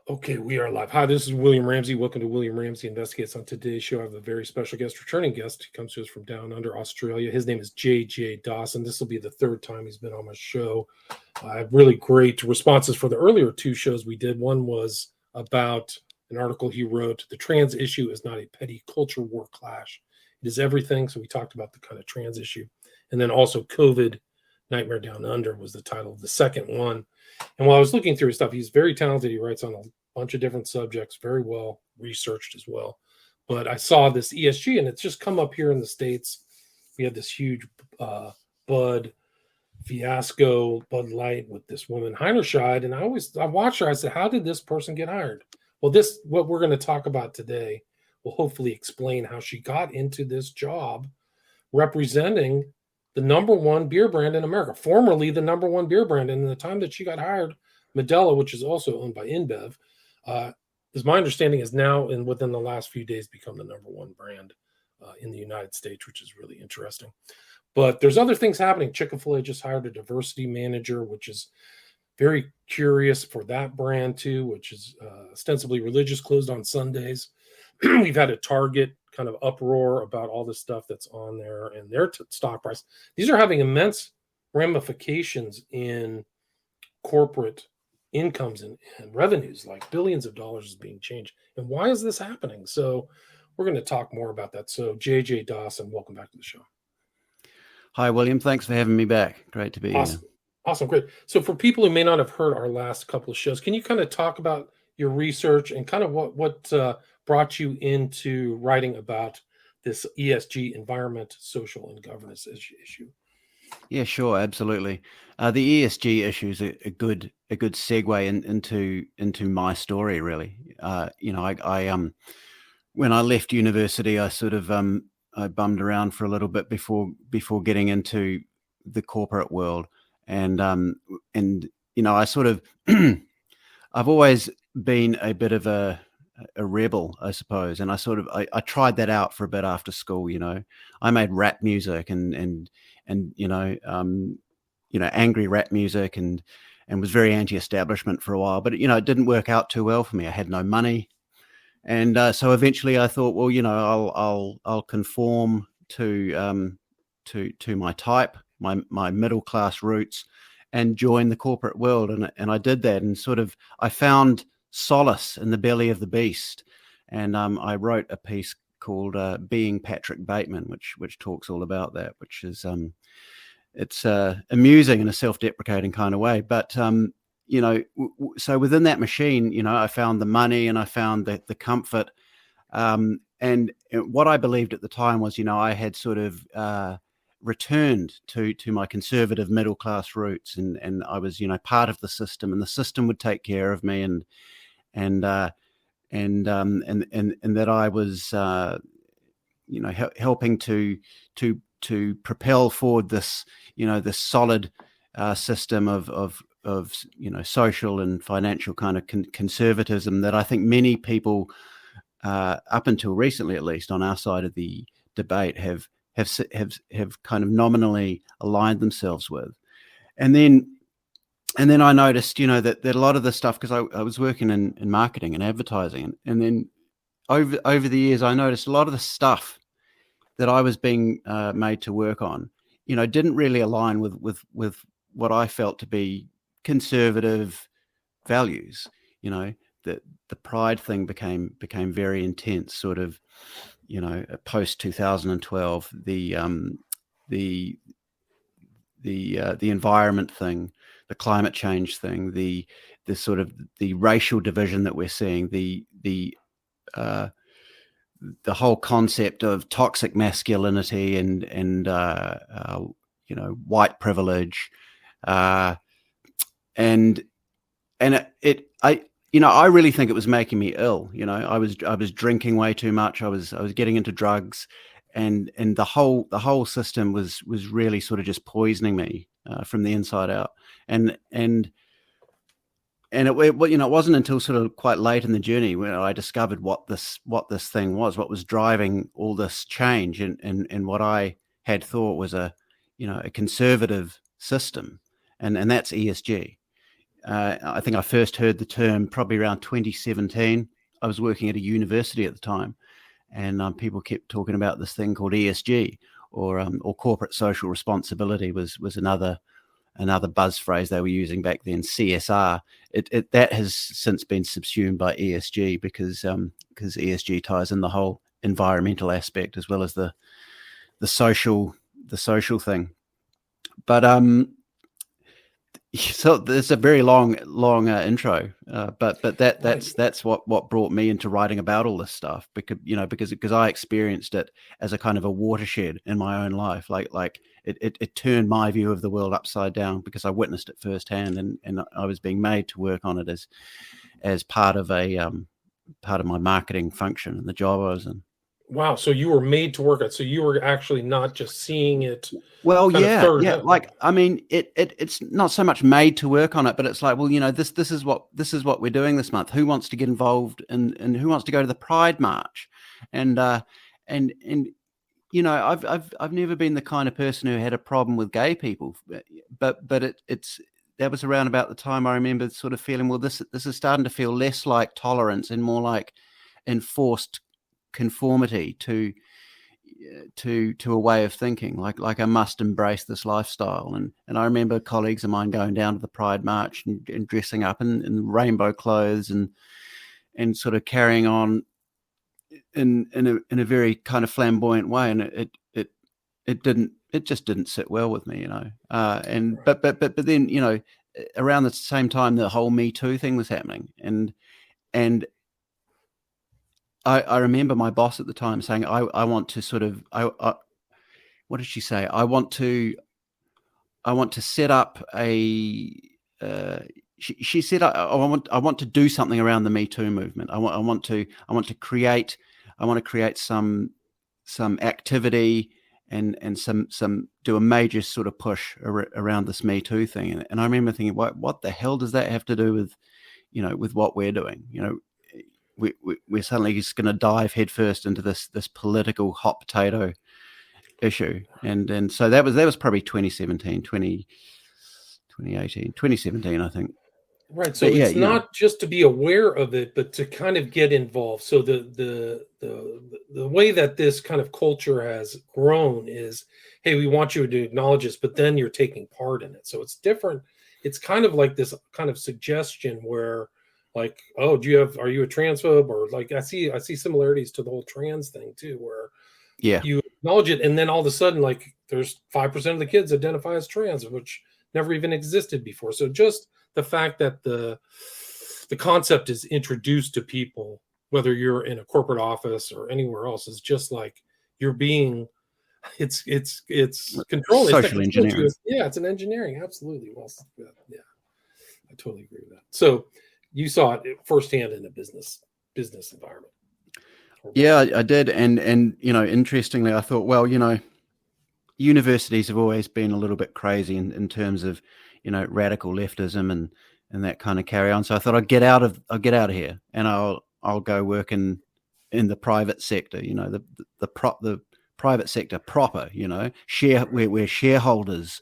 Okay, we are live. Hi, this is William Ramsey. Welcome to William Ramsey Investigates. On today's show, I have a very special guest, returning guest. He comes to us from down under Australia. His name is J.J. Dawson. This will be the third time he's been on my show. I have really great responses for the earlier two shows we did. One was about an article he wrote, "The Trans Issue is Not a Petty Culture War Clash. It is Everything." So we talked about the kind of trans issue. And then also COVID, Nightmare Down Under was the title of the second one. And while I was looking through his stuff, he's very talented. He writes on a bunch of different subjects, very well researched as well. But I saw this ESG, and it's just come up here in the States. We had this huge Bud fiasco, Bud Light with this woman Heinerscheid, and I watched her. I said, "How did this person get hired?" Well, what we're going to talk about today will hopefully explain how she got into this job representing the number one beer brand in America, formerly the number one beer brand. And in the time that she got hired, Modelo, which is also owned by InBev, as my understanding is now and within the last few days become the number one brand in the United States, which is really interesting. But there's other things happening. Chick-fil-A just hired a diversity manager, which is very curious for that brand too, which is ostensibly religious, closed on Sundays. We've had a Target kind of uproar about all the stuff that's on there and their stock price. These are having immense ramifications in corporate incomes and revenues, like billions of dollars is being changed. And why is this happening? So we're going to talk more about that. So JJ Dawson, welcome back to the show. Hi, William. Thanks for having me back. Great to be Awesome. here. Awesome. Great. So for people who may not have heard our last couple of shows, can you kind of talk about your research and kind of what brought you into writing about this ESG, environment, social, and governance issue? Yeah, sure, absolutely. The ESG issue is a good segue into my story, really. I when I left university, I sort of I bummed around for a little bit before getting into the corporate world, and I sort of I've always been a bit of a rebel, I suppose, and I tried that out for a bit after school. I made rap music and angry rap music and was very anti-establishment for a while, but it didn't work out too well for me. I had no money, and so eventually I thought, well, I'll conform to my type, my middle class roots, and join the corporate world, and I did that, and sort of I found solace in the belly of the beast, and I wrote a piece called "Being Patrick Bateman," which talks all about that, which is it's amusing in a self-deprecating kind of way, but so within that machine, I found the money and I found the comfort, and what I believed at the time was, I had sort of returned to my conservative middle class roots, and I was part of the system, and the system would take care of me, and that I was helping to propel forward this this solid system of social and financial kind of conservatism that I think many people up until recently, at least on our side of the debate, have kind of nominally aligned themselves with. And then I noticed, that a lot of the stuff, because I was working in marketing and advertising, and then over the years, I noticed a lot of the stuff that I was being made to work on, didn't really align with what I felt to be conservative values. That the pride thing became very intense, sort of, post 2012, the environment thing, the climate change thing, the sort of the racial division that we're seeing, the whole concept of toxic masculinity and white privilege, and I really think it was making me ill. I was drinking way too much. I was getting into drugs, and the whole system was really sort of just poisoning me from the inside out. And it wasn't until sort of quite late in the journey when I discovered what this thing was, what was driving all this change, and what I had thought was a conservative system, and that's ESG. I think I first heard the term probably around 2017. I was working at a university at the time, and people kept talking about this thing called ESG, or corporate social responsibility was another buzz phrase they were using back then. CSR. That has since been subsumed by ESG because ESG ties in the whole environmental aspect as well as the social thing. But so there's a very long intro, but that's what brought me into writing about all this stuff, because I experienced it as a kind of a watershed in my own life. Like it turned my view of the world upside down because I witnessed it firsthand, and I was being made to work on it as part of my marketing function and the job I was in. Wow. So you were made to work it. So you were actually not just seeing it. Well, yeah. Like, I mean, it's not so much made to work on it, but it's like, well, this is what we're doing this month. Who wants to get involved and who wants to go to the Pride March? And I've never been the kind of person who had a problem with gay people, but that was around about the time I remember sort of feeling, well, this is starting to feel less like tolerance and more like enforced conformity to a way of thinking, like I must embrace this lifestyle. And I remember colleagues of mine going down to the Pride March and dressing up in rainbow clothes and sort of carrying on in a very kind of flamboyant way, and it just didn't sit well with me, but then around the same time the whole Me Too thing was happening, and I remember my boss at the time saying, I want to sort of, what did she say? I want to set up a, she said, I want to do something around the Me Too movement. I want to create some activity and some do a major sort of push around this Me Too thing. And I remember thinking, what the hell does that have to do with, with what we're doing? We're suddenly just going to dive headfirst into this political hot potato issue, and so that was probably 2017, 2018, 2017, I think. Right. So it's not just to be aware of it, but to kind of get involved. So the way that this kind of culture has grown is, hey, we want you to acknowledge this, but then you're taking part in it. So it's different. It's kind of like this kind of suggestion where, like, oh, are you a transphobe? Or like, I see similarities to the whole trans thing too, where you acknowledge it, and then all of a sudden, like, there's 5% of the kids identify as trans, which never even existed before. So just the fact that the concept is introduced to people, whether you're in a corporate office or anywhere else, is just like you're being, it's control. Social engineering. Yeah, it's an engineering. Absolutely. Well, yeah, I totally agree with that. So you saw it firsthand in a business environment. Yeah, I did. And interestingly, I thought, well, universities have always been a little bit crazy in terms of, radical leftism and that kind of carry on. So I thought I'll get out of here, and I'll go work in the private sector, the private sector proper, where shareholders,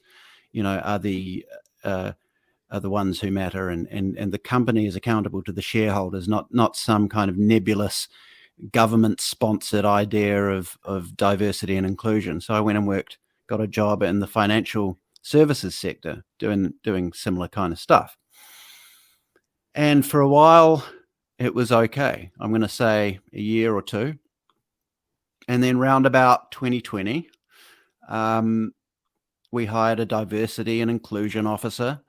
are the ones who matter, and the company is accountable to the shareholders, not some kind of nebulous government-sponsored idea of diversity and inclusion. So I went and got a job in the financial services sector doing similar kind of stuff. And for a while, it was okay. I'm going to say a year or two. And then round about 2020, we hired a diversity and inclusion officer,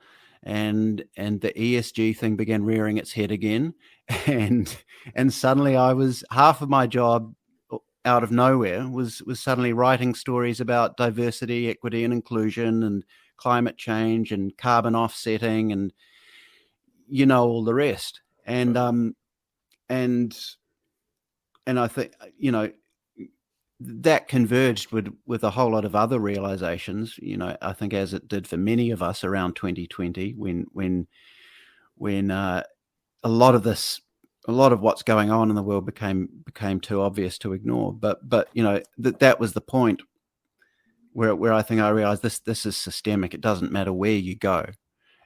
and the ESG thing began rearing its head again, and suddenly I was, half of my job out of nowhere was suddenly writing stories about diversity, equity, and inclusion, and climate change, and carbon offsetting, and all the rest. And I think that converged with a whole lot of other realizations, I think, as it did for many of us around 2020, when a lot of what's going on in the world became too obvious to ignore. But that was the point where I think I realized this is systemic. It doesn't matter where you go.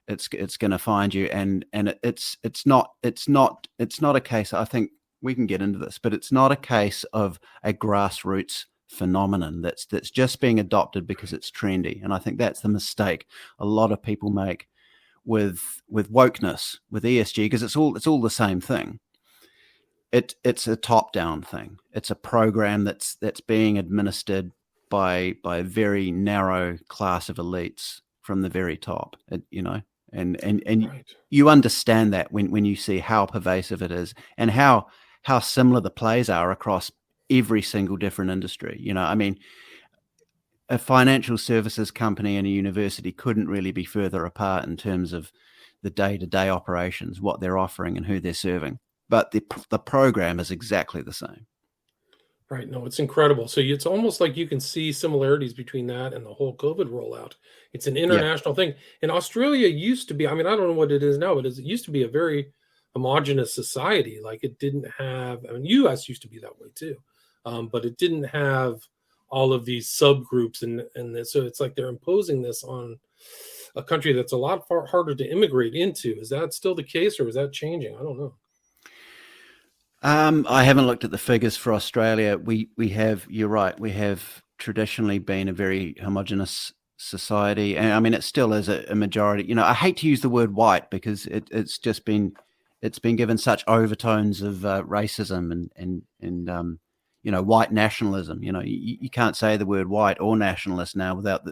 it's going to find you, and it's not a case. I think we can get into this, but it's not a case of a grassroots phenomenon that's just being adopted because it's trendy. And I think that's the mistake a lot of people make with wokeness, with ESG, because it's all the same thing. It's a top-down thing. It's a program that's being administered by a very narrow class of elites from the very top. And Right. you understand that when you see how pervasive it is and how similar the plays are across every single different industry. I mean, a financial services company and a university couldn't really be further apart in terms of the day-to-day operations, what they're offering and who they're serving. But the program is exactly the same. Right. No, it's incredible. So it's almost like you can see similarities between that and the whole COVID rollout. It's an international thing. And Australia used to be, I mean, I don't know what it is now, but it used to be a very homogenous society. Like it didn't have, I mean, US used to be that way too. But it didn't have all of these subgroups. And so it's like they're imposing this on a country that's a lot far harder to immigrate into. Is that still the case, or is that changing? I don't know. I haven't looked at the figures for Australia. We have, you're right, we have traditionally been a very homogenous society, and I mean it still is a majority. I hate to use the word white because it's been given such overtones of racism and white nationalism. You can't say the word white or nationalist now without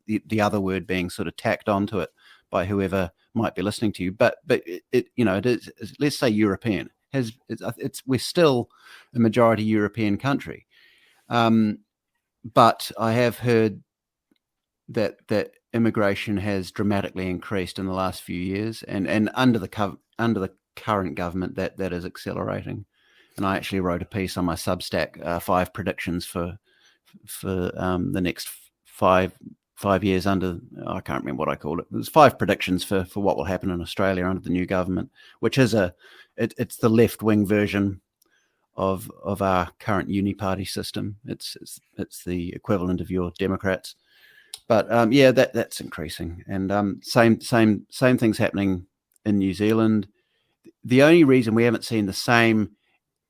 the other word being sort of tacked onto it by whoever might be listening to you. But it is, let's say, European. We're still a majority European country, but I have heard that immigration has dramatically increased in the last few years, and under the current government that is accelerating. And I actually wrote a piece on my Substack, 5 predictions for the next five years under, I can't remember what I called it. There's 5 predictions for what will happen in Australia under the new government, which is it's the left-wing version of our current uni-party system. It's the equivalent of your Democrats. But that's increasing, and same things happening in New Zealand. The only reason we haven't seen the same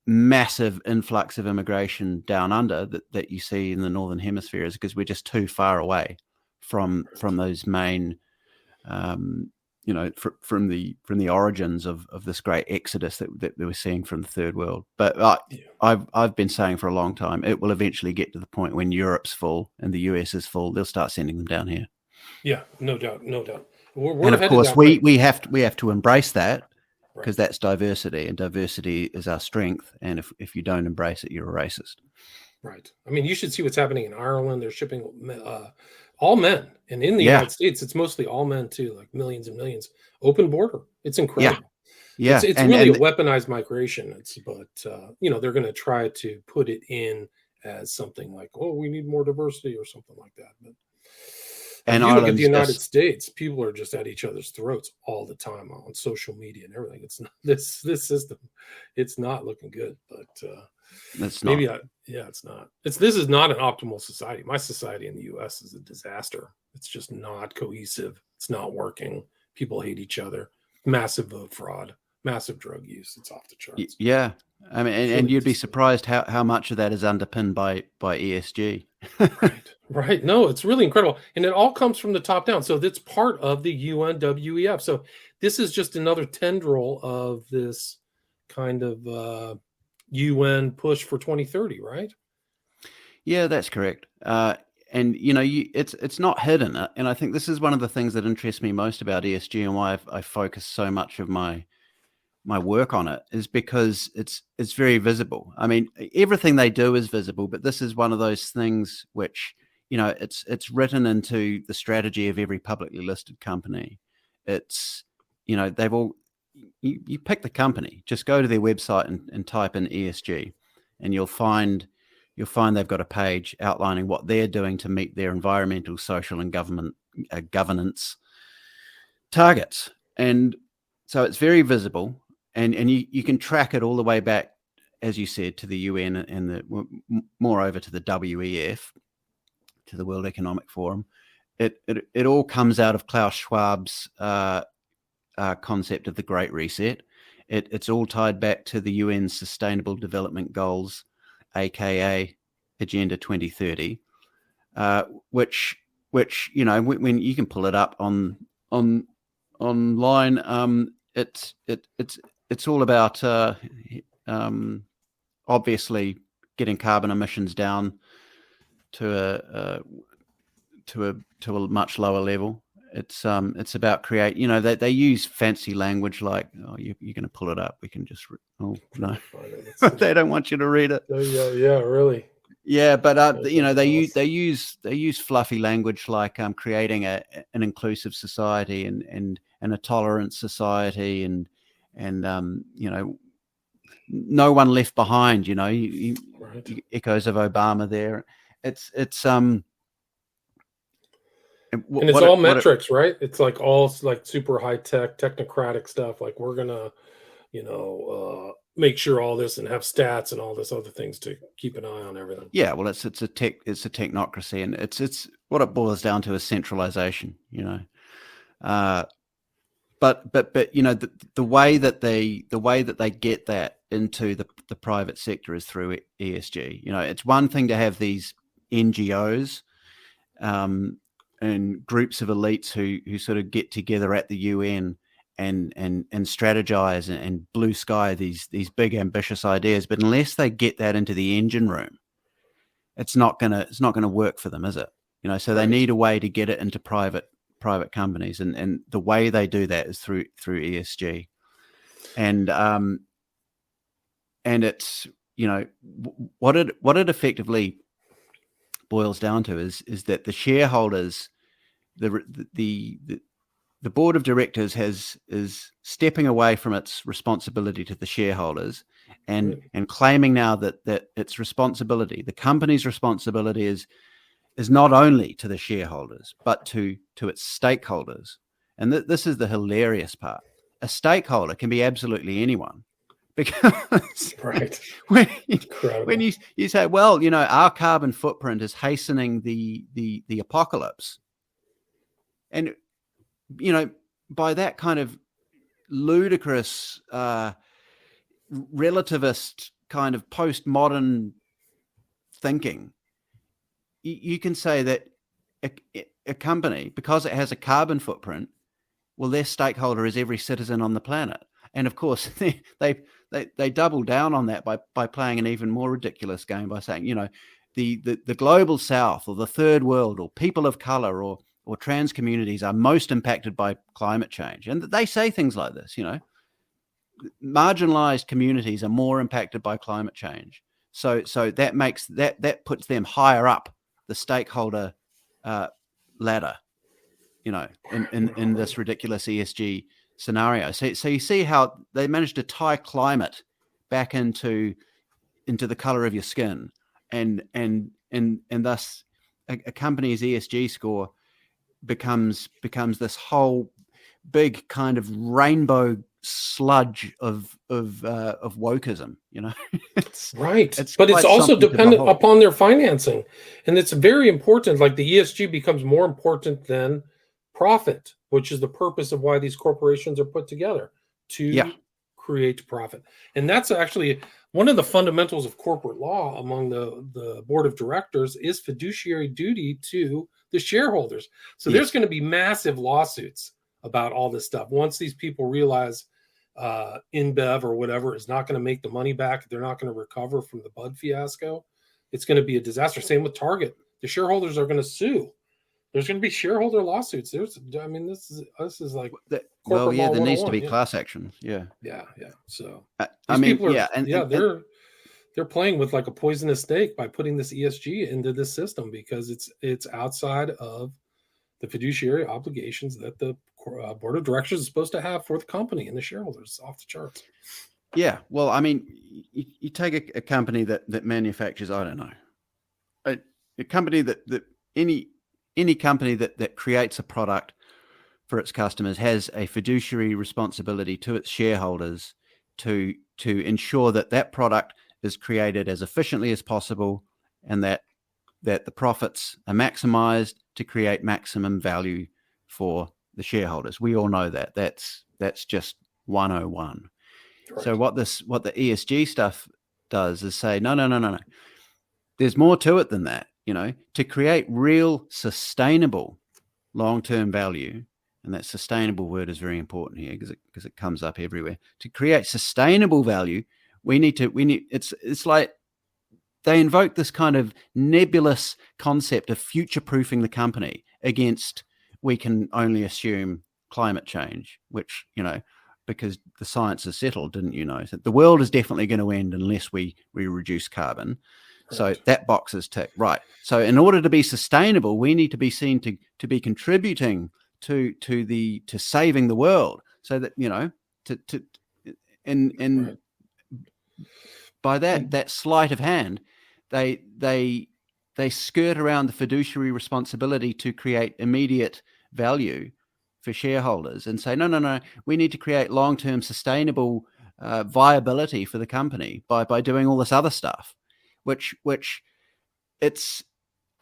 massive influx of immigration down under that you see in the Northern Hemisphere is because we're just too far away from those main, from the origins of this great exodus that we're seeing from the third world. But I've been saying for a long time, it will eventually get to the point when Europe's full and the US is full. They'll start sending them down here. Yeah, no doubt. We're and of course, we have to embrace that. Right. Because that's diversity, and diversity is our strength. And if you don't embrace it, you're a racist. Right. I mean, you should see what's happening in Ireland. They're shipping all men, and in the United States, it's mostly all men too, like millions and millions. Open border. It's incredible. Yeah. It's really a weaponized migration. But they're going to try to put it in as something like, oh, we need more diversity or something like that. But and you look at the United States, people are just at each other's throats all the time on social media and everything. It's not this system. It's not looking good, but it's not. It's not. This is not an optimal society. My society in the U.S. is a disaster. It's just not cohesive. It's not working. People hate each other. Massive vote fraud. Massive drug use. It's off the charts. Yeah. I mean, and you'd be surprised how much of that is underpinned by ESG. Right. No, it's really incredible. And it all comes from the top down. So that's part of the UNWEF. So this is just another tendril of this kind of UN push for 2030, right? Yeah, that's correct. And, it's not hidden. And I think this is one of the things that interests me most about ESG and why I focus so much of my work on it is because it's very visible. I mean, everything they do is visible, but this is one of those things which, it's written into the strategy of every publicly listed company. It's, they've all, you pick the company, just go to their website and type in ESG, and you'll find they've got a page outlining what they're doing to meet their environmental, social, and governance targets. And so it's very visible. And you can track it all the way back, as you said, to the UN and moreover to the WEF, to the World Economic Forum. it all comes out of Klaus Schwab's concept of the Great Reset. It's all tied back to the UN Sustainable Development Goals, aka Agenda 2030, which when you can pull it up online. It's all about obviously getting carbon emissions down to a much lower level. It's about create. They use fancy language like, oh, you're going to pull it up. We can just no, they don't want you to read it. Oh, yeah, really. Yeah, but they use fluffy language like creating an inclusive society and a tolerant society and no one left behind. Right. Echoes of Obama there. It's and it's all metrics, right? It's like all like super high tech, technocratic stuff. Like we're gonna, make sure all this and have stats and all this other things to keep an eye on everything. Yeah, well, it's a technocracy, and it's what it boils down to is centralization. But the way that they get that into the private sector is through ESG. It's one thing to have these NGOs and groups of elites who sort of get together at the UN and strategize and blue sky these big ambitious ideas, but unless they get that into the engine room, it's not gonna work for them, is it? So they need a way to get it into private companies, and the way they do that is through ESG, and it's what it effectively boils down to is that the shareholders, the board of directors is stepping away from its responsibility to the shareholders and claiming now that its responsibility, the company's responsibility is not only to the shareholders but to its stakeholders. And this is the hilarious part. A stakeholder can be absolutely anyone, because when you say, well, our carbon footprint is hastening the apocalypse, and by that kind of ludicrous relativist kind of postmodern thinking, you can say that a company, because it has a carbon footprint, well, their stakeholder is every citizen on the planet. And of course, they double down on that by playing an even more ridiculous game by saying, the global south or the third world or people of color or trans communities are most impacted by climate change. And they say things like this, marginalized communities are more impacted by climate change. So that makes that puts them higher up the stakeholder ladder, in this ridiculous ESG scenario. So you see how they managed to tie climate back into the color of your skin, and thus a company's ESG score becomes this whole big kind of rainbow sludge of wokeism. It's but it's also dependent upon their financing, and it's very important. Like the ESG becomes more important than profit, which is the purpose of why these corporations are put together, to create profit. And that's actually one of the fundamentals of corporate law among the board of directors is fiduciary duty to the shareholders. So there's going to be massive lawsuits about all this stuff. Once these people realize InBev or whatever is not going to make the money back, they're not going to recover from the Bud fiasco, it's going to be a disaster. Same with Target. The shareholders are going to sue. There's going to be shareholder lawsuits. This is like there needs to be class actions. Yeah. So they're playing with like a poisonous snake by putting this ESG into this system, because it's outside of the fiduciary obligations that the board of directors is supposed to have for the company and the shareholders. Off the charts. Yeah. Well, I mean, you take a company that manufactures, I don't know, a company that any company that creates a product for its customers has a fiduciary responsibility to its shareholders to ensure that product is created as efficiently as possible, and that the profits are maximized to create maximum value for the shareholders. We all know that. That's just 101. Right. So what the ESG stuff does is say, no. There's more to it than that. To create real sustainable long-term value, and that sustainable word is very important here because it comes up everywhere. To create sustainable value, it's like they invoke this kind of nebulous concept of future-proofing the company against, we can only assume, climate change, which, because the science is settled, didn't you know? So the world is definitely going to end unless we reduce carbon. Right. So that box is ticked. Right. So in order to be sustainable, we need to be seen to be contributing to saving the world, so that, right. By that sleight of hand, they skirt around the fiduciary responsibility to create immediate value for shareholders and say, no, we need to create long-term sustainable viability for the company by doing all this other stuff, which it's,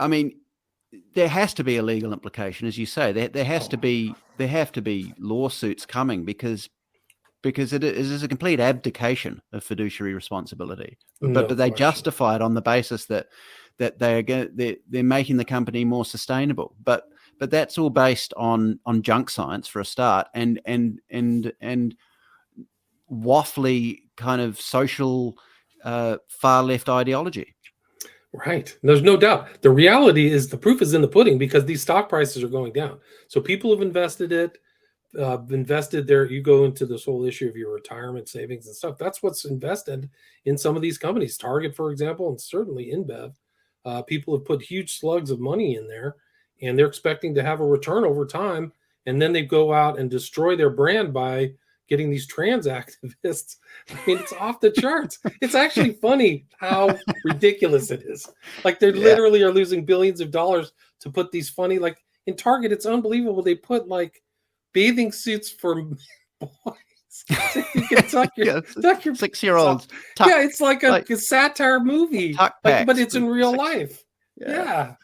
I mean, there has to be a legal implication, as you say. There have to be lawsuits coming because it is a complete abdication of fiduciary responsibility. But they justify it on the basis that they're making the company more sustainable. But that's all based on junk science for a start, and waffly kind of social far left ideology. Right. There's no doubt. The reality is the proof is in the pudding, because these stock prices are going down. So people have invested there. You go into this whole issue of your retirement savings and stuff. That's what's invested in some of these companies. Target, for example, and certainly InBev. People have put huge slugs of money in there, and they're expecting to have a return over time. And then they go out and destroy their brand by getting these trans activists. I mean, it's off the charts. It's actually funny how ridiculous it is. Like, they literally are losing billions of dollars to put these funny, like in Target, it's unbelievable. They put like bathing suits for boys. So you can tuck your 6-year-olds. Yeah, it's like a satire movie, but it's in real life. Yeah.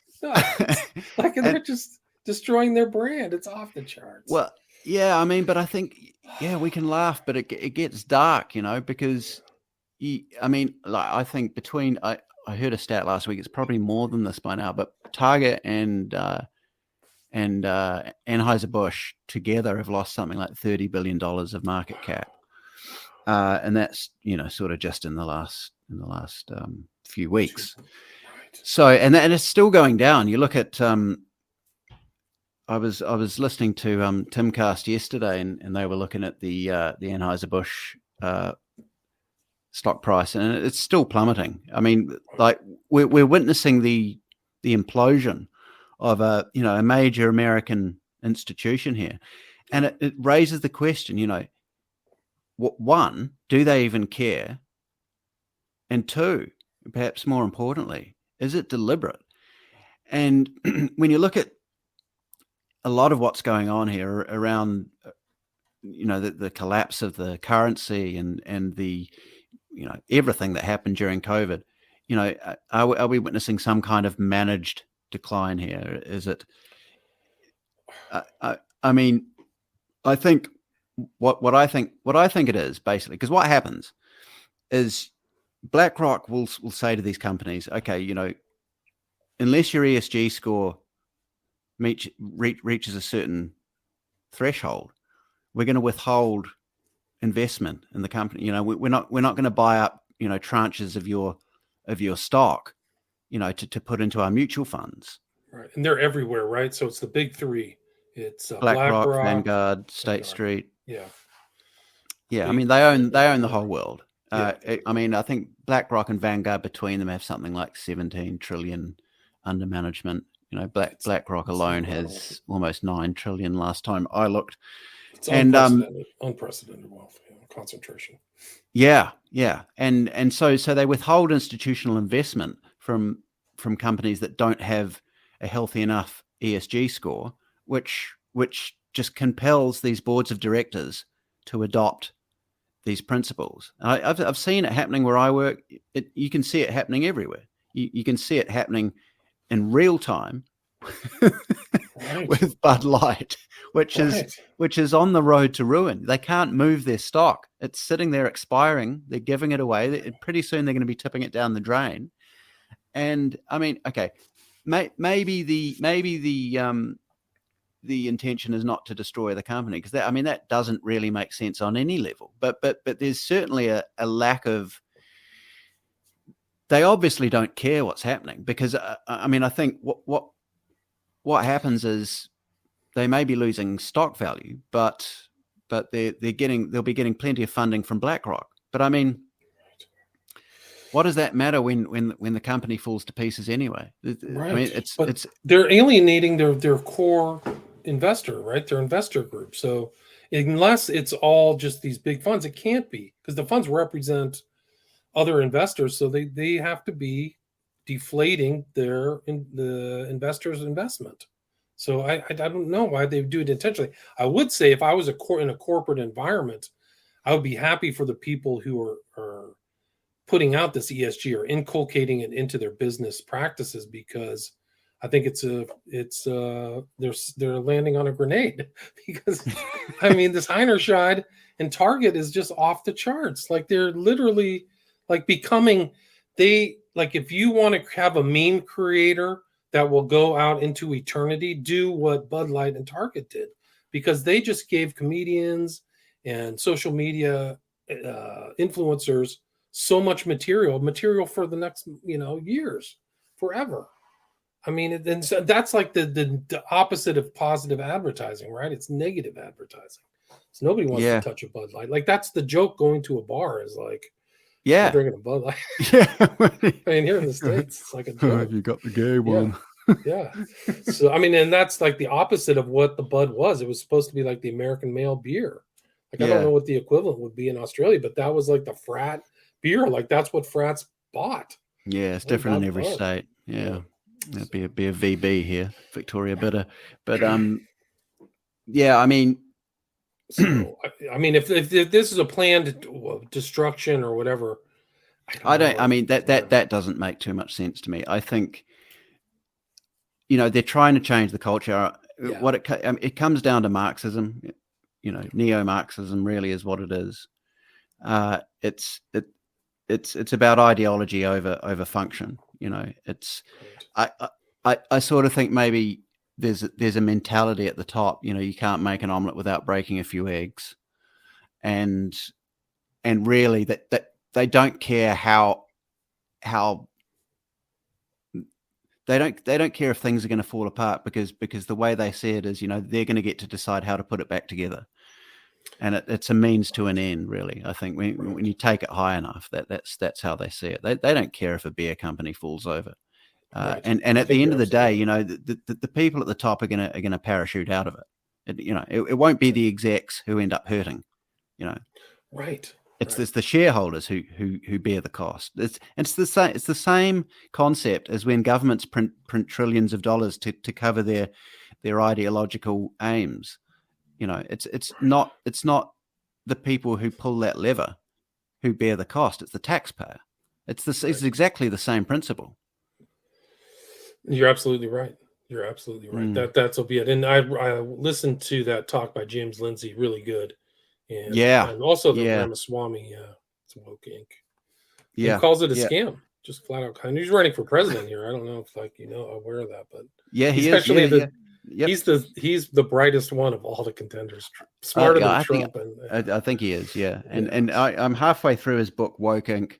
Like, and they're just destroying their brand. It's off the charts. Well, yeah, I mean, but I think, we can laugh, but it gets dark, because I think between, I heard a stat last week, it's probably more than this by now, but Target and Anheuser-Busch together have lost something like $30 billion of market cap. And that's, sort of just in the last few weeks. Right. So, and it's still going down. You look at, I was listening to Timcast yesterday, and they were looking at the Anheuser-Busch stock price, and it's still plummeting. I mean, like, we're witnessing the implosion of a major American institution here, and it raises the question, one, do they even care? And two, perhaps more importantly, is it deliberate? And when you look at a lot of what's going on here around, the collapse of the currency and the, everything that happened during COVID, are we witnessing some kind of managed decline here? Is it? I mean, I think what I think it is, basically, because what happens is BlackRock will say to these companies, okay, unless your ESG score reaches a certain threshold, we're going to withhold investment in the company. We're not going to buy up tranches of your stock, to put into our mutual funds. Right, and they're everywhere, right? So it's the big three. It's BlackRock, Vanguard, State Street. Yeah. I mean, they own the whole world. I mean, I think BlackRock and Vanguard between them have something like 17 trillion under management. BlackRock alone has almost 9 trillion last time I looked. It's unprecedented wealth concentration. Yeah. And so they withhold institutional investment from companies that don't have a healthy enough ESG score, which just compels these boards of directors to adopt these principles. I've seen it happening where I work. You can see it happening everywhere. You can see it happening in real time Right. with Bud Light, which Right. is on the road to ruin. They can't move their stock. It's sitting there expiring. They're giving it away. Pretty soon they're going to be tipping it down the drain. And I mean, okay, maybe the intention is not to destroy the company, because that doesn't really make sense on any level. But there's certainly a lack of. They obviously don't care what's happening, because I think what happens is they may be losing stock value, but they'll be getting plenty of funding from BlackRock. But I mean, what does that matter when the company falls to pieces anyway? Right. I mean, it's they're alienating their core investor, right? Their investor group. So unless it's all just these big funds, it can't be, because the funds represent other investors, so they have to be deflating the investor's investment. So I don't know why they do it intentionally. I would say if I was in a corporate environment, I would be happy for the people who are putting out this ESG or inculcating it into their business practices, because I think they're landing on a grenade. Because I mean, this Heinerscheid and Target is just off the charts. Like, they're literally like becoming, if you want to have a meme creator that will go out into eternity, do what Bud Light and Target did, because they just gave comedians and social media influencers so much material for the next years, forever. I mean, and so that's like the opposite of positive advertising, right? It's negative advertising. So nobody wants to touch a Bud Light. Like, that's the joke going to a bar, is like, yeah, drinking a Bud Light. Yeah. I mean, here in the States, it's like a joke. Have you got the gay one? Yeah. So, I mean, and that's like the opposite of what the Bud was. It was supposed to be like the American male beer. Like, I don't know what the equivalent would be in Australia, but that was like the frat beer. Like, that's what frats bought. Yeah, it's different in every state. Yeah. It'd be a VB here, Victoria Bitter. But yeah, I mean, so I mean, if this is a planned destruction or whatever, I mean, that doesn't make too much sense to me. I think, they're trying to change the culture. Yeah. What it comes down to Marxism. Neo-Marxism really is what it is. It's about ideology over function. I sort of think maybe there's a mentality at the top. You can't make an omelet without breaking a few eggs, and really that they don't care how they don't care if things are going to fall apart, because the way they see it is, they're going to get to decide how to put it back together. And it's a means to an end, really. I think when you take it high enough, that's how they see it. They don't care if a beer company falls over. Right. And at the end of the day, the people at the top are going to parachute out of it. It won't be the execs who end up hurting. Right. It's the shareholders who bear the cost. It's the same concept as when governments print trillions of dollars to cover their ideological aims. It's not the people who pull that lever who bear the cost. It's the taxpayer. It's exactly the same principle. You're absolutely right. That'll be it. And I listened to that talk by James Lindsay, really good. And also the Ramaswamy, it's Woke Inc. He calls it a scam, just flat out. And he's running for president here. I don't know if aware of that, but he is. Actually, he's the brightest one of all the contenders, smarter than Trump. I think he is. Yeah, and I'm halfway through his book Woke Inc.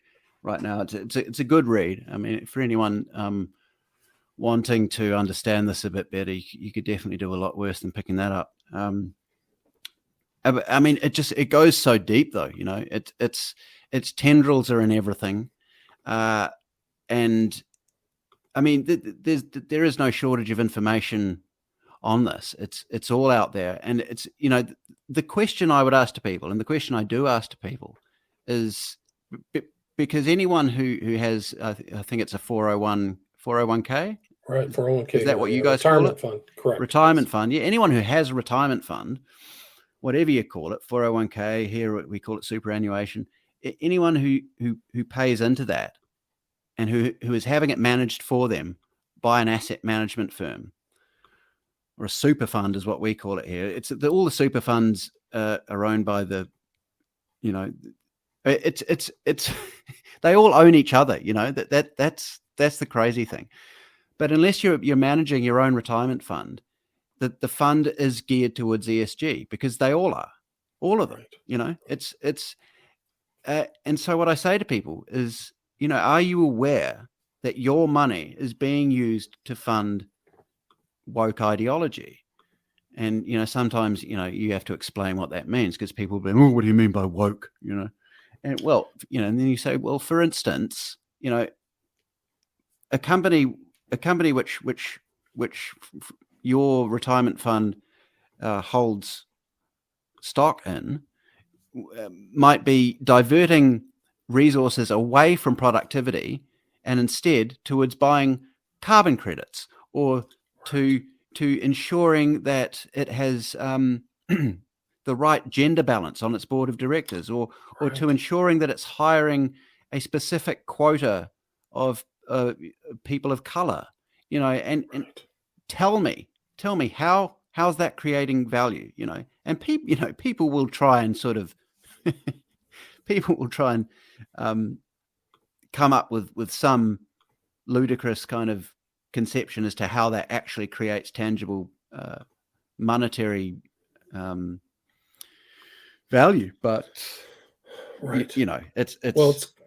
right now. It's a good read. I mean, for anyone wanting to understand this a bit better, you could definitely do a lot worse than picking that up. I mean, it goes so deep, though. Its tendrils are in everything, and I mean, there is no shortage of information on this. It's all out there, and it's the question I would ask to people, and the question I do ask to people, is because anyone who has, I think it's a 401k. Right, 401k. Is that what you guys retirement call it? Fund? Correct. Retirement fund. Yeah, anyone who has a retirement fund, whatever you call it, 401k, here we call it superannuation. Anyone who pays into that and who is having it managed for them by an asset management firm, or a super fund is what we call it here. It's all the super funds are owned by the, it's they all own each other. That's the crazy thing. But unless you're managing your own retirement fund, the fund is geared towards ESG because they all are, all of them. It's and so what I say to people is, are you aware that your money is being used to fund woke ideology? And sometimes you have to explain what that means because people will be, oh, what do you mean by woke? And and then you say, well, for instance, a company which your retirement fund holds stock in might be diverting resources away from productivity and instead towards buying carbon credits, or to ensuring that it has the right gender balance on its board of directors, or to ensuring that it's hiring a specific quota of people of color, and tell me how's that creating value, and people will try and sort of people will try and come up with some ludicrous kind of conception as to how that actually creates tangible monetary value, but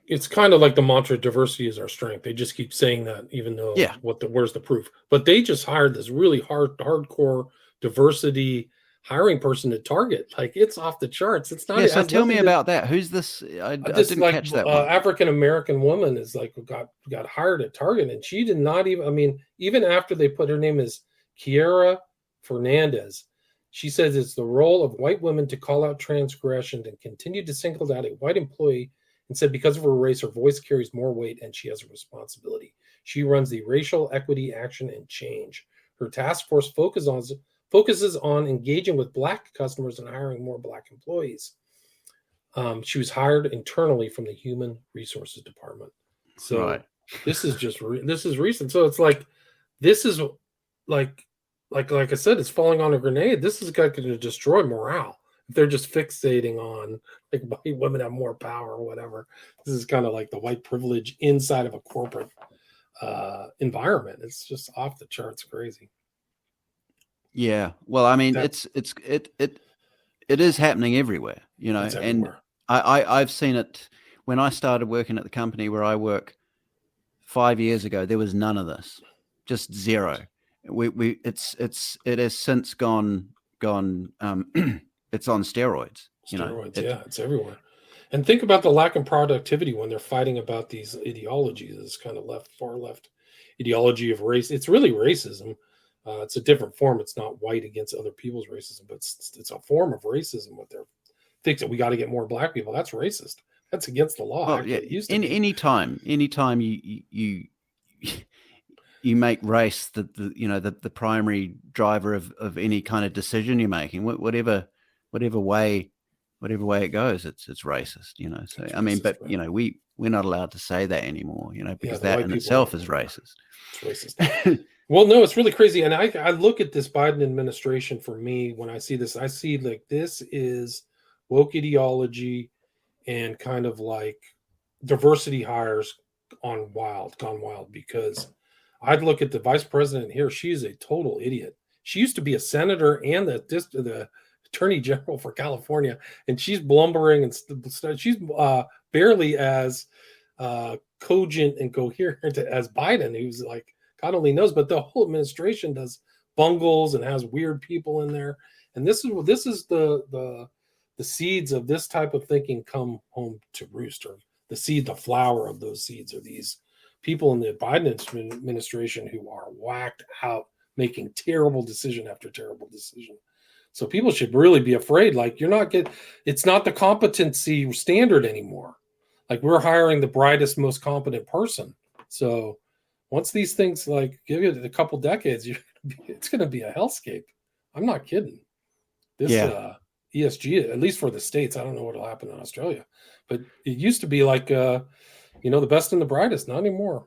it's kind of like the mantra, diversity is our strength. They just keep saying that, even though where's the proof? But they just hired this really hardcore diversity hiring person at Target. Like, it's off the charts. It's not. Yeah, so tell me about that. Who's this? I didn't catch that one. African American woman is got hired at Target, and she did not even. I mean, even after they put her name is Kiara Fernandez, she says it's the role of white women to call out transgression and continue to single out a white employee, and said because of her race, her voice carries more weight and she has a responsibility. She runs the Racial Equity Action and Change. Her task force focuses on engaging with Black customers and hiring more Black employees. She was hired internally from the Human Resources Department. So this is this is recent. So it's like, this is like I said, it's falling on a grenade. This is going to destroy morale. If they're just fixating on like white women have more power or whatever. This is kind of like the white privilege inside of a corporate environment. It's just off the charts crazy. Yeah. Well, I mean, it is happening everywhere, and I've seen it when I started working at the company where I work 5 years ago. There was none of this, just zero. It has since gone. It's on steroids. It's everywhere. And think about the lack of productivity when they're fighting about these ideologies. This kind of far left ideology of race. It's really racism. It's a different form. It's not white against other people's racism, but it's a form of racism. What they're thinking, we got to get more Black people. That's racist. That's against the law. Well, yeah. Anytime you make race the primary driver of any kind of decision you're making, whatever way it goes, it's racist. So it's racist, but we're not allowed to say that anymore. Because that in itself is racist. It's racist. Well, no, it's really crazy. And I look at this Biden administration, for me, when I see this, I see like this is woke ideology and kind of like diversity hires gone wild, because I'd look at the vice president here. She's a total idiot. She used to be a senator and the attorney general for California, and she's blubbering and she's barely as cogent and coherent as Biden, who's like, God only knows, but the whole administration does bungles and has weird people in there. And this is the seeds of this type of thinking come home to roost, or the flower of those seeds are these people in the Biden administration who are whacked out, making terrible decision after terrible decision. So people should really be afraid. Like, it's not the competency standard anymore. Like, we're hiring the brightest, most competent person. So once these things like give it a couple decades, it's going to be a hellscape. I'm not kidding. This ESG, at least for the States, I don't know what will happen in Australia, but it used to be like, the best and the brightest. Not anymore.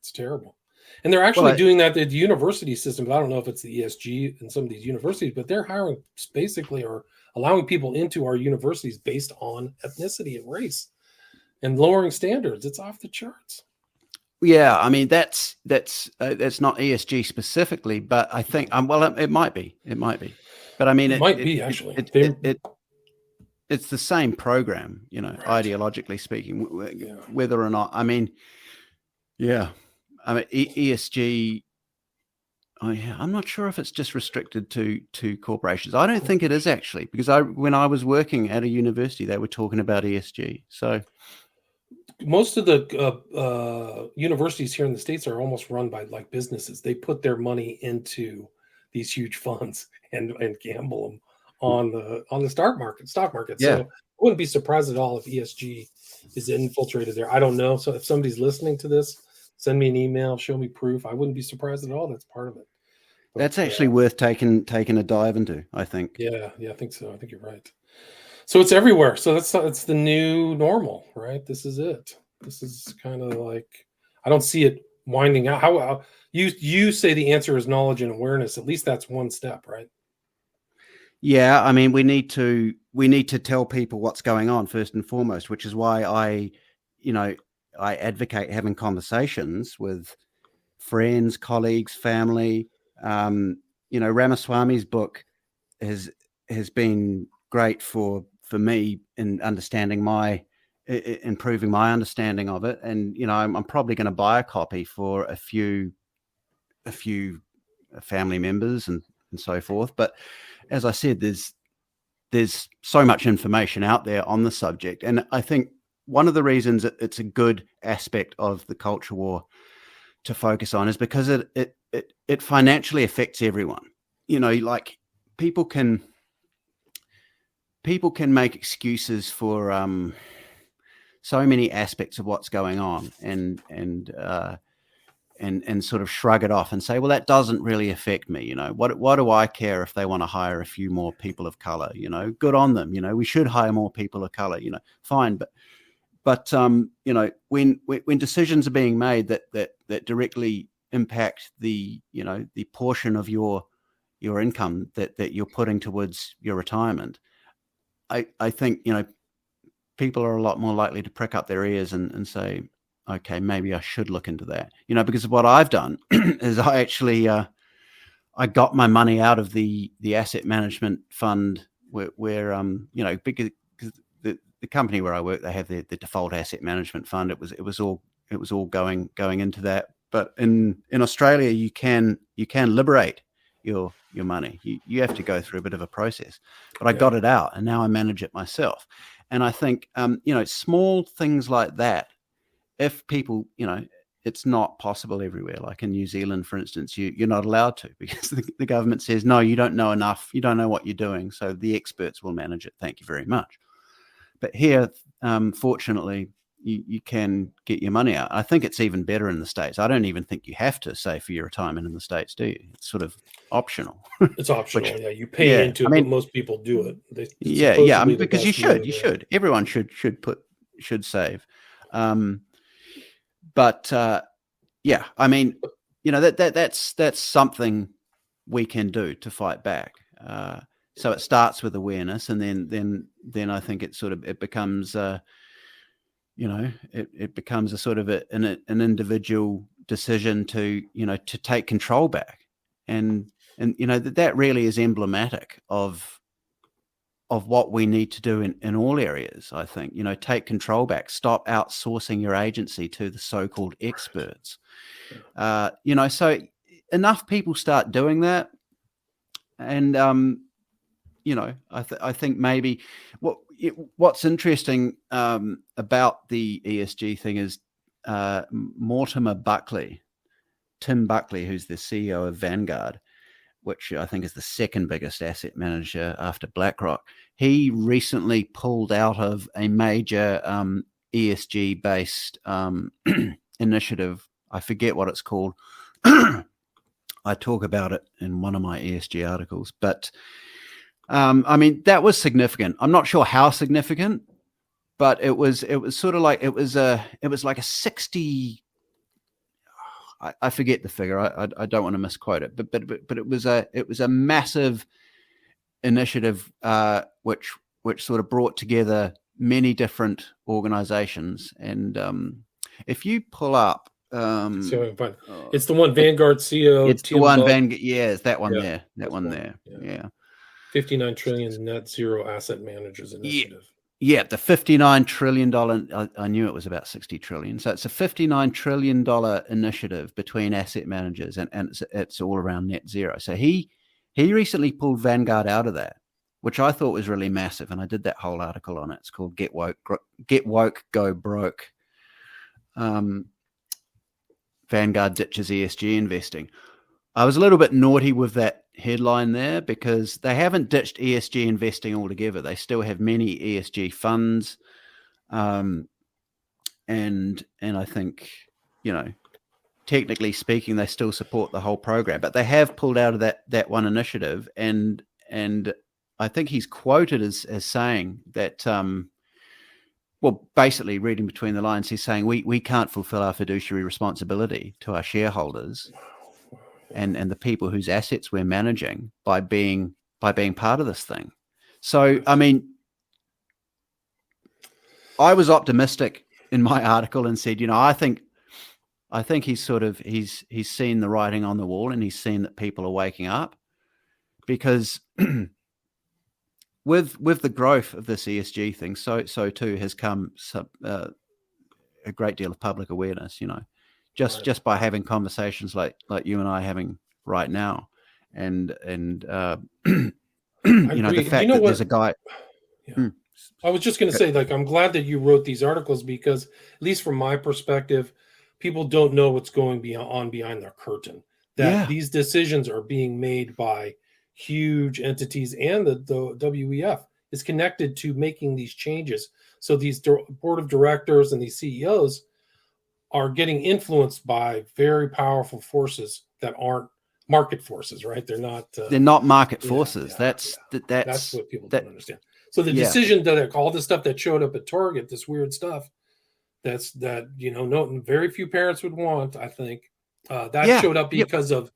It's terrible. And they're Well, actually doing that at the university systems. I don't know if it's the ESG in some of these universities, but they're hiring basically or allowing people into our universities based on ethnicity and race and lowering standards. It's off the charts. yeah, I mean that's not ESG specifically, but I think well, it might be, but I mean it might be actually. It's the same program, you know, right. Ideologically speaking, whether or not, I mean, yeah, I mean ESG. Oh yeah, I'm not sure if it's just restricted to corporations. I don't think it is actually, because when I was working at a university, they were talking about ESG. So most of the universities here in the States are almost run by like businesses. They put their money into these huge funds and gamble them on the stock market. Yeah. So I wouldn't be surprised at all if ESG is infiltrated there. I don't know. So if somebody's listening to this, send me an email, show me proof. I wouldn't be surprised at all. That's part of it. But, that's actually worth taking a dive into, I think. Yeah, I think so. I think you're right. So it's everywhere. So it's the new normal, right? This is it. This is kind of like, I don't see it winding out. How you say the answer is knowledge and awareness. At least that's one step, right? Yeah, I mean, we need to tell people what's going on first and foremost, which is why I advocate having conversations with friends, colleagues, family. Ramaswamy's book has been great for me in understanding improving my understanding of it. And, I'm probably going to buy a copy for a few family members and so forth. But as I said, there's so much information out there on the subject. And I think one of the reasons it's a good aspect of the culture war to focus on is because it financially affects everyone. Like people can make excuses for so many aspects of what's going on and sort of shrug it off and say, well, that doesn't really affect me. What do I care if they want to hire a few more people of color? Good on them. We should hire more people of color. Fine, but when decisions are being made that directly impact the portion of your income that you're putting towards your retirement, I think people are a lot more likely to prick up their ears and say, okay, maybe I should look into that. Because what I've done is I actually I got my money out of the asset management fund where because the company where I work, they have the default asset management fund. It was all going into that. But in Australia, you can liberate your money. You have to go through a bit of a process. But I got it out, and now I manage it myself. And I think small things like that, if people, it's not possible everywhere. Like in New Zealand, for instance, you're not allowed to, because the government says, no, you don't know enough. You don't know what you're doing. So the experts will manage it. Thank you very much. But here, fortunately, you can get your money out. I think it's even better in the States. I don't even think you have to save for your retirement in the States, do you? It's sort of optional. It's optional. You pay into it, but most people do it. I mean, because you should. Everyone should save. But I mean, that's something we can do to fight back. So it starts with awareness, and then I think it becomes it becomes a sort of an individual decision to take control back, and that really is emblematic of what we need to do in all areas. I think, take control back, stop outsourcing your agency to the so-called experts. So enough people start doing that. And, I think maybe what's interesting about the ESG thing is Tim Buckley, who's the CEO of Vanguard, which I think is the second biggest asset manager after BlackRock. He recently pulled out of a major ESG-based initiative. I forget what it's called. I talk about it in one of my ESG articles, but I mean, that was significant. I'm not sure how significant, but it was sort of like it was like a 60. I forget the figure. I don't want to misquote it, but it was a massive initiative which sort of brought together many different organizations. And if you pull up, see if I can find it. It's the one Vanguard CEO. It's the one Vanguard. Yeah, it's that one there. That one there. Yeah. 59 trillion net zero asset managers initiative. Yeah, the $59 trillion. I knew it was about 60 trillion. So it's a $59 trillion initiative between asset managers, and it's all around net zero. So he recently pulled Vanguard out of that, which I thought was really massive. And I did that whole article on it. It's called Get Woke, Go Broke. Vanguard ditches ESG investing. I was a little bit naughty with that headline there because they haven't ditched ESG investing altogether. They still have many ESG funds. And I think, technically speaking, they still support the whole program, but they have pulled out of that one initiative. And I think he's quoted as saying that, basically reading between the lines, he's saying we can't fulfill our fiduciary responsibility to our shareholders and the people whose assets we're managing by being part of this thing. So, I mean, I was optimistic in my article and said, I think he's seen the writing on the wall, and he's seen that people are waking up, because with the growth of this ESG thing, so too has come a great deal of public awareness, just by having conversations like you and I having right now, and the fact that there's a guy. Yeah. I was just going to say, I'm glad that you wrote these articles, because at least from my perspective, people don't know what's going on behind the curtain. That these decisions are being made by huge entities, and the WEF is connected to making these changes. So these board of directors and these CEOs are getting influenced by very powerful forces that aren't market forces, right? They're not market forces. That's what people don't understand. So the decision that all the stuff that showed up at Target, this weird stuff, very few parents would want, I think, showed up because of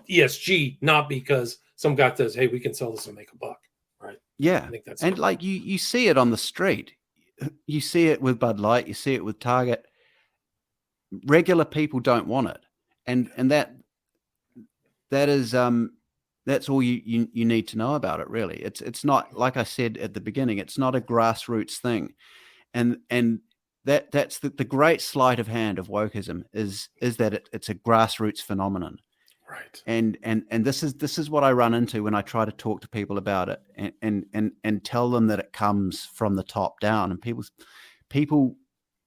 ESG, not because some guy says, hey, we can sell this and make a buck, right? Yeah. I think that's you see it on the street. You see it with Bud Light, you see it with Target. Regular people don't want it. And that is that's all you need to know about it, really. It's not, like I said at the beginning, it's not a grassroots thing. And that's the great sleight of hand of wokeism is that it's a grassroots phenomenon. Right. And this is what I run into when I try to talk to people about it and tell them that it comes from the top down. And people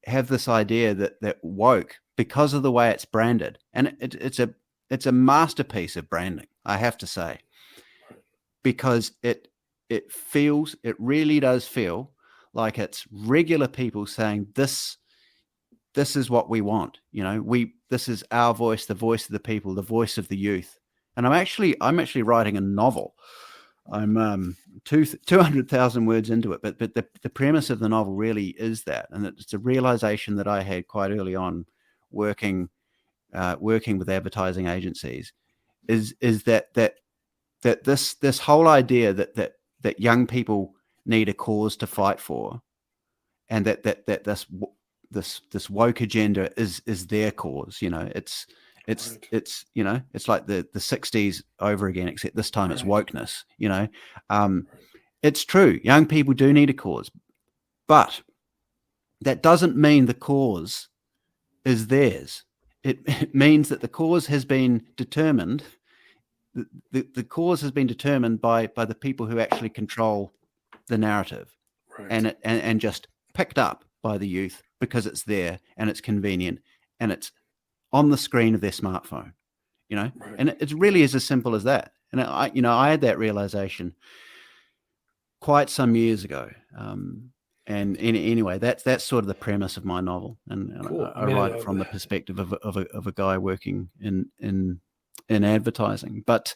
have this idea that woke, because of the way it's branded, and it's a masterpiece of branding, I have to say, because it really does feel like it's regular people saying this is what we want. This is our voice, the voice of the people, the voice of the youth. And I'm actually writing a novel. I'm 200,000 words into it, but the premise of the novel really is that, and it's a realization that I had quite early on working with advertising agencies, is that this whole idea that young people need a cause to fight for, and that this woke agenda is their cause. It's like the 60s over again, except this time it's wokeness. It's true, young people do need a cause, but that doesn't mean the cause is theirs. It means that the cause has been determined. The cause has been determined by the people who actually control the narrative, right. and just picked up by the youth because it's there and it's convenient and it's on the screen of their smartphone, right. And it really is as simple as that. And I had that realization quite some years ago. And anyway, that's sort of the premise of my novel, and cool. I write it from the perspective of a guy working in advertising. But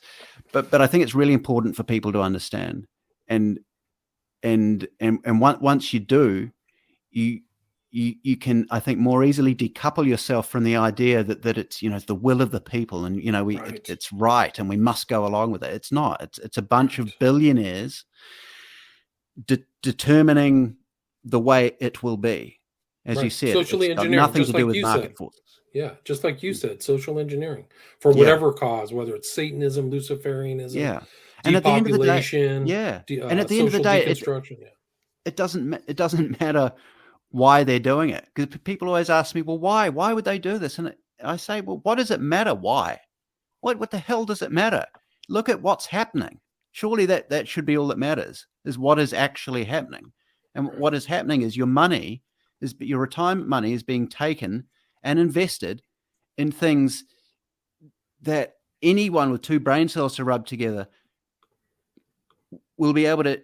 I think it's really important for people to understand, and once you do, you can, I think, more easily decouple yourself from the idea that it's, it's the will of the people, and it's right, and we must go along with it. It's not. It's a bunch of billionaires determining the way it will be. As you said, socially it's engineering, got nothing to do with market forces. Yeah, just like you said, social engineering for whatever cause, whether it's Satanism, Luciferianism, and depopulation, and at the end of the day, it doesn't matter why they're doing it, because people always ask me, well, why would they do this? And I say, well, what does it matter? Why? What the hell does it matter? Look at what's happening. Surely that should be all that matters, is what is actually happening. And what is happening is your retirement money is being taken and invested in things that anyone with two brain cells to rub together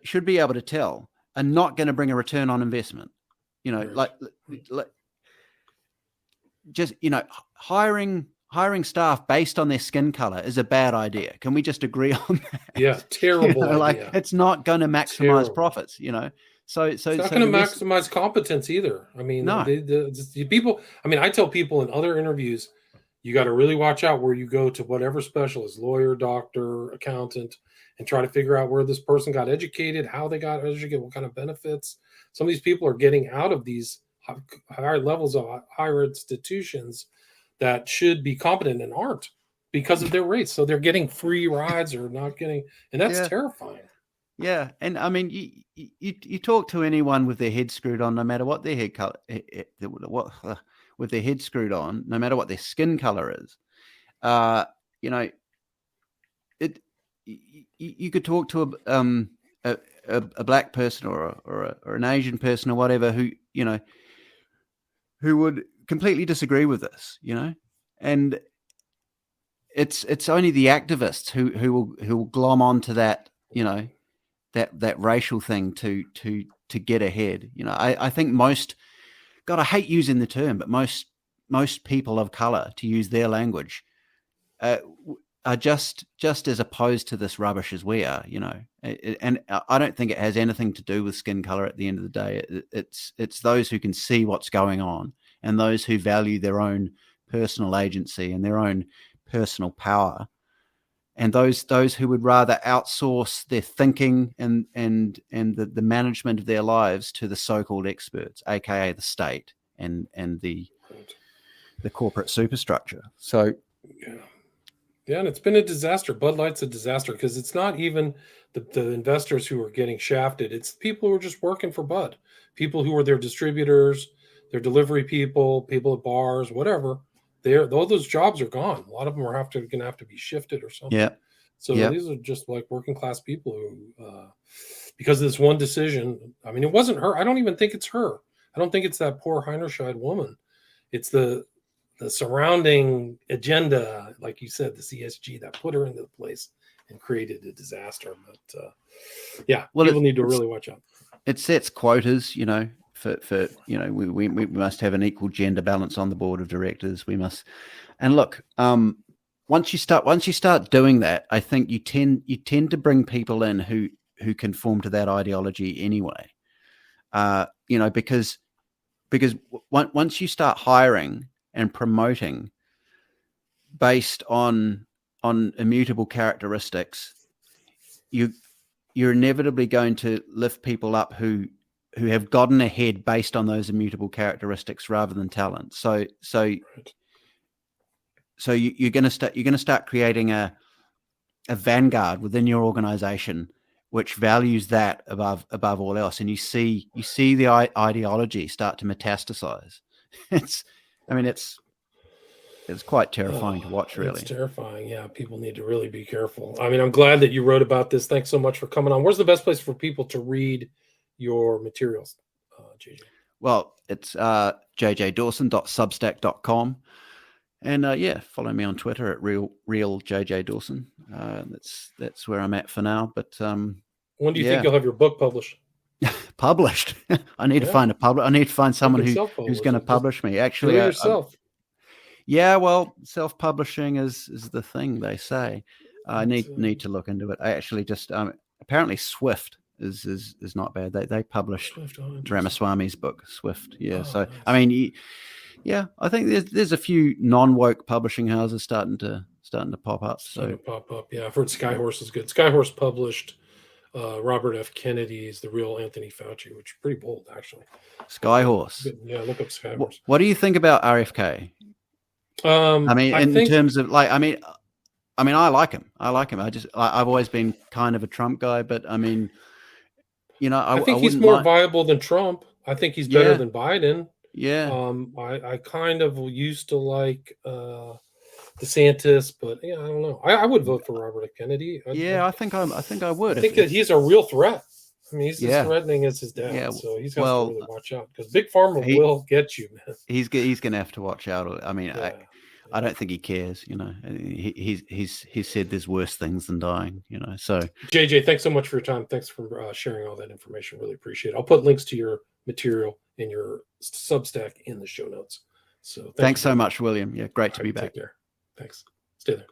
should be able to tell are not going to bring a return on investment. Hiring staff based on their skin color is a bad idea. Can we just agree on that? Yeah, terrible idea. It's not going to maximize profits. So it's not going to maximize competence either. I mean, no. The people. I mean, I tell people in other interviews, you got to really watch out where you go to whatever specialist, lawyer, doctor, accountant, and try to figure out where this person got educated, how they got educated, what kind of benefits. Some of these people are getting out of these higher levels of higher institutions that should be competent and aren't because of their race. So they're getting free rides or not getting, and that's terrifying. Yeah, and I mean, you talk to anyone with their head screwed on, no matter what their head color, with their head screwed on, no matter what their skin color is, you could talk to a black person or an Asian person or whatever who would completely disagree with this, and it's only the activists who will glom onto that, that racial thing to get ahead. I think God, I hate using the term, but most people of color, to use their language, are just as opposed to this rubbish as we are, and I don't think it has anything to do with skin color at the end of the day. It's those who can see what's going on and those who value their own personal agency and their own personal power, and those who would rather outsource their thinking and the management of their lives to the so-called experts, aka the state and the corporate superstructure. So yeah, and it's been a disaster. Bud Light's a disaster because it's not even the investors who are getting shafted. It's people who are just working for Bud, people who are their distributors, their delivery people at bars, whatever. All those jobs are gone. A lot of them are going to have to be shifted or something. Yeah. So these are just like working class people who, because of this one decision. I mean, it wasn't her. I don't even think it's her. I don't think it's that poor Heinerscheid woman. It's the surrounding agenda, like you said, the ESG that put her into the place and created a disaster. But people need to really watch out. It sets quotas, for we must have an equal gender balance on the board of directors. We must, and look, once you start doing that, I think you tend to bring people in who conform to that ideology anyway. Because once you start hiring and promoting based on immutable characteristics, you're inevitably going to lift people up who have gotten ahead based on those immutable characteristics rather than talent. So you're going to start creating a vanguard within your organization which values that above all else, and you see the ideology start to metastasize. It's quite terrifying to watch, really. It's terrifying. Yeah, people need to really be careful. I mean, I'm glad that you wrote about this. Thanks so much for coming on. Where's the best place for people to read your materials, JJ? Well, it's jjdawson.substack.com. And follow me on Twitter at real JJ Dawson. That's where I'm at for now. But when do you think you'll have your book published? Published? I need to find a publisher. I need to find someone who's going to publish me. Actually, yourself. Well, self-publishing is the thing they say. I need to look into it. I actually just apparently Swift is not bad. They published Swift. Oh, interesting. Ramaswamy's book, Swift. Yeah. Oh, So nice. I mean, yeah, I think there's a few non-woke publishing houses starting to pop up. Starting So to pop up. Yeah, I've heard Skyhorse is good. Skyhorse published Robert F. Kennedy's The Real Anthony Fauci, which is pretty bold, actually. Skyhorse. Yeah, look up Skyhorse. What do you think about RFK? I mean, in terms of like, I mean, I like him. I've always been kind of a Trump guy, but I mean, you know, I think he's more viable than Trump. I think he's better than Biden. Yeah. I kind of used to like DeSantis, but yeah, I don't know. I would vote for Robert F. Kennedy. I think I would. I think that he's a real threat. I mean, he's as threatening as his dad, Yeah, so he's got to really watch out because Big Pharma will get you, man. He's going to have to watch out. I mean, I don't think he cares. You know, he's said there's worse things than dying. You know, so JJ, thanks so much for your time. Thanks for sharing all that information. Really appreciate it. I'll put links to your material in your Substack in the show notes. So thanks so much, William. Yeah, great to be back. Take care. Thanks. Stay there.